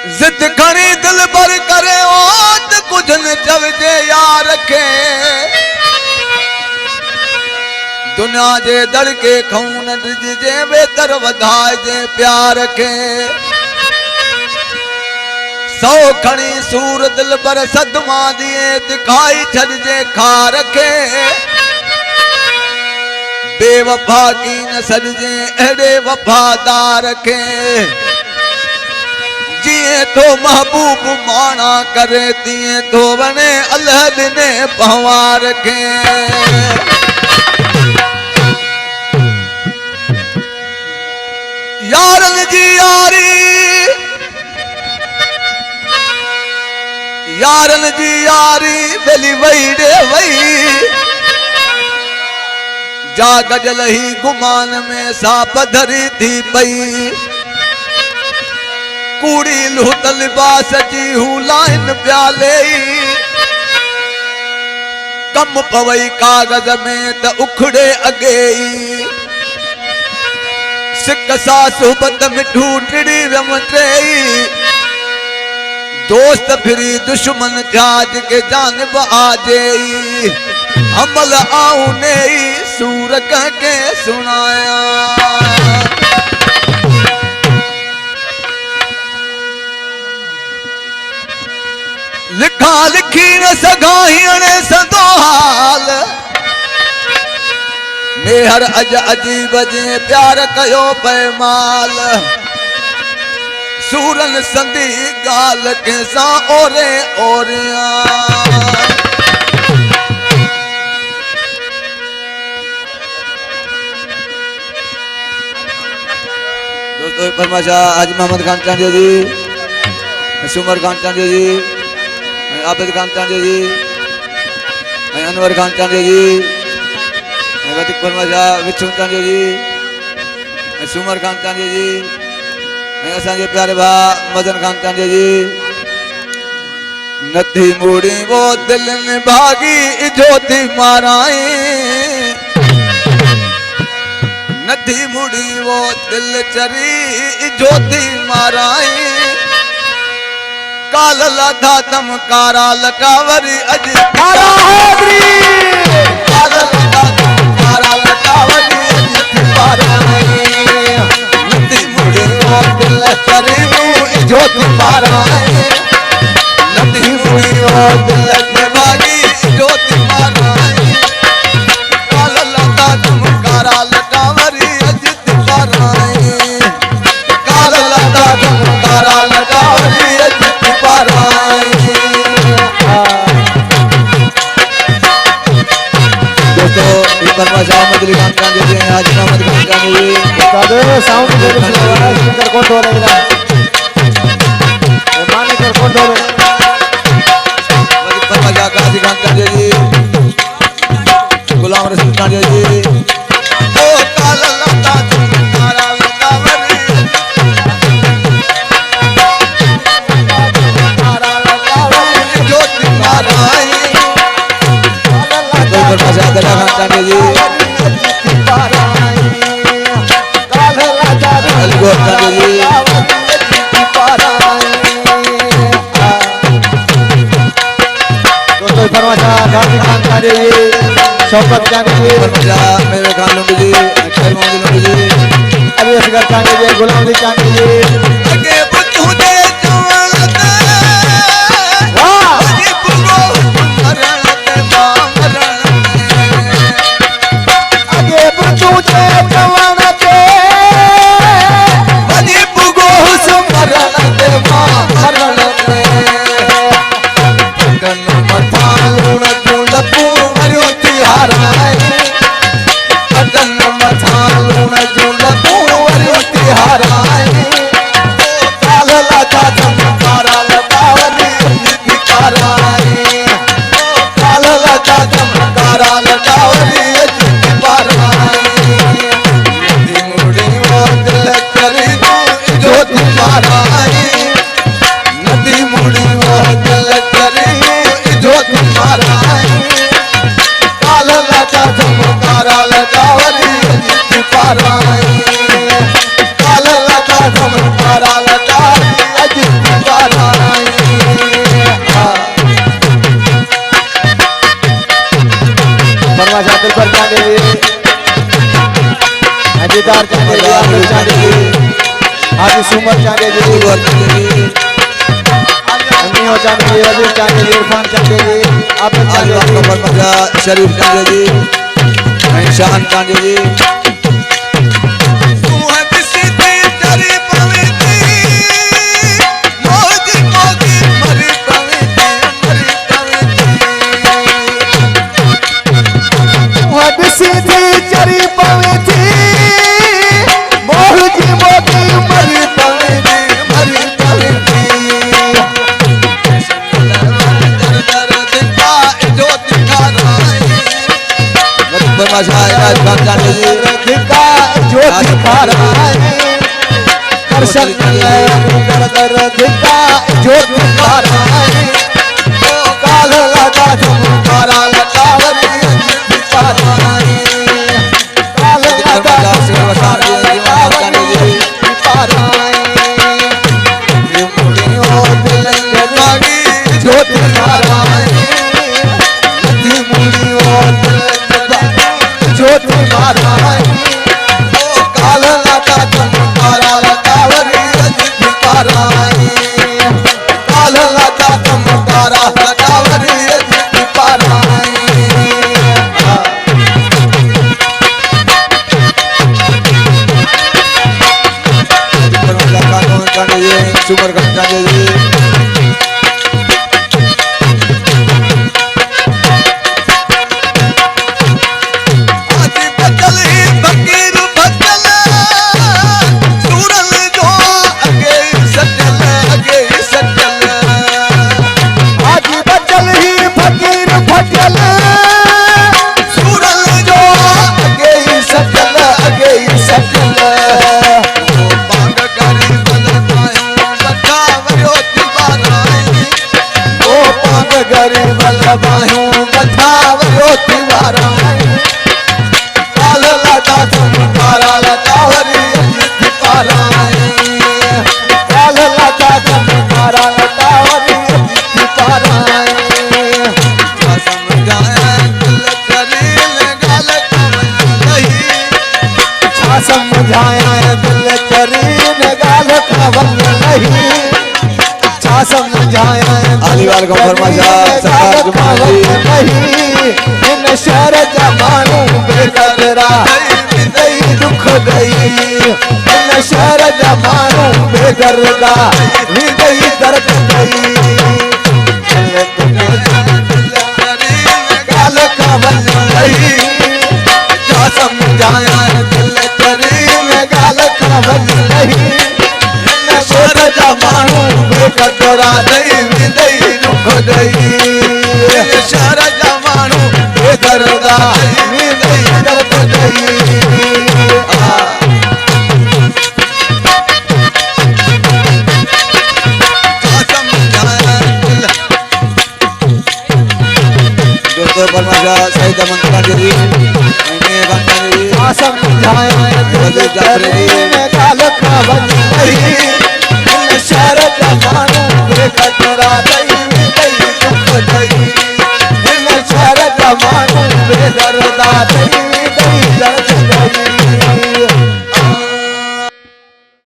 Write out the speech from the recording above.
जिद खणी दिल भर करे ओत कुछ न चवजे यार के दुनिया जे दड़के खून डिजे बेतर वधाए जे प्यार के सौ खणी सूर दिल पर सदमा दिए दिखाई छजे खार के बेवफा की न सजे अड़े वफादार के जिए तो महबूब माना करे तिए तो बने अल्लाह दिने पवार के यारन जी यारी यारन जी यारी बेली वही रे वही जा गजल ही गुमान में साप धरी थी पई कूड़ी लूट लिबास जी हूँ लाइन प्याले कम पवई कागज में त उखड़े अगे सिक सा सोबत मिठू टिड़ी रमटे दोस्त फिरी दुश्मन त्याज के जानब आजे अमल आउने सूर के सुनाया लिखा लिखी न सगाहीने सदो हाल मेहर अज अजीब जे प्यार कयो पैमाल सूरन संदी गाल के सा ओरे ओरिया दोस्तों फरमाशा हाजी मोहम्मद खान चांदिया जी सुमर खान चांदिया जी आबिद खान चांदिया जी अनवर खान चांदिया जी वतिक फरमाशा विछुन चांदिया जी सुमर खान चांदिया जी असांजे प्यारे भा मदन खान चांदिया जी नथी मूड़ी वो दिल ने भागी ज्योति माराई नथी मुड़ी वो दिल चरी ज्योति माराई काल लधा तम कारा लकावरी अज कारा हादरी काल लधा तम कारा लकावरी अज माराई नथी मुड़ी वो दिल चरी ज्योति माराई नथी मुड़ी वो दिल ने भागी ज्योति माराई काल लधा तम कारा लकावरी अज माराई काल लधा तम कारा लकावरी अज मदली खान चांदिया जी हाजी मोहम्मद खान चांदिया जी दादे साउंड दे स्पीकर कौन दो रहा है माने कर कौन दो मदली फरमाजा हाजी खान चांदिया जी गुलाम रसूल चांदिया जी ओ काला लता तुम्हारा लतावरी तुम्हारा लतावरी ज्योति माराई फरमाजा गला खान चांदिया जी शौकत चांदिया फरमाजा मेरे खान लुंडी जी खैर मोहम्मद लुंडी जी अली असगर चांदिया जी गुलाम अली चांदिया जी अगे बुतू दे जवान वाह जी पुगो मरण ते मरण अगे बुतू दे जवान ते जी पुगो मरण ते मरण कन मथा लूण लपू मरियो तिहाराए नमस्कार चांदे जी, आमिर चांदे जी, हाजी सुमर चांदे जी, अमीहो चांदे जी, वजीर चांदे जी, इरफान चांदे जी, आबिद चांदे जी, परमाजा शरीफ चांदे जी, शान चांदे जी। सीधी चरी पवे थी मोह जी मोती मरी पवे थी मरी पवे थी दिखा जो दिखा रहा है दर्शन दर दर दिखा जो दिखा रहा है काल लगा तुम्हारा लटावरी दिखा रहा है काल लगा तुम्हारा लटावरी दिखा रहा है दिल लगी जो दिखा रहा है मुड़ी और जो तुम्हारा है ओ काल लगा तुम्हारा लटावरी दिखा रहा है काल लगा तुम्हारा लटावरी दिखा रहा है सुपर चांदे जी गरीब लबायूं बठावयो तिवारा काल लगा तुम्हारा लटावरी दिखारा काल लगा तुम्हारा लटावरी दिखारा समझाया दिल करीन गाल खबर नहीं समझाया अलीवाल को फरमाया सरकार जुमानी नहीं इन शहर जमानू बेकदरा दई दुख गई इन शहर जमानू बेदर्दा दई दर्द गई गाल खबर नहीं क्या समझाया दिल करीम गाल खबर नहीं शहर जमानू बेकदरा दई दई दुख गई शहर जमानू बेदर्दा दई दर्द गई दोस्तों परमाजा सहित मंत्रा जी समझाया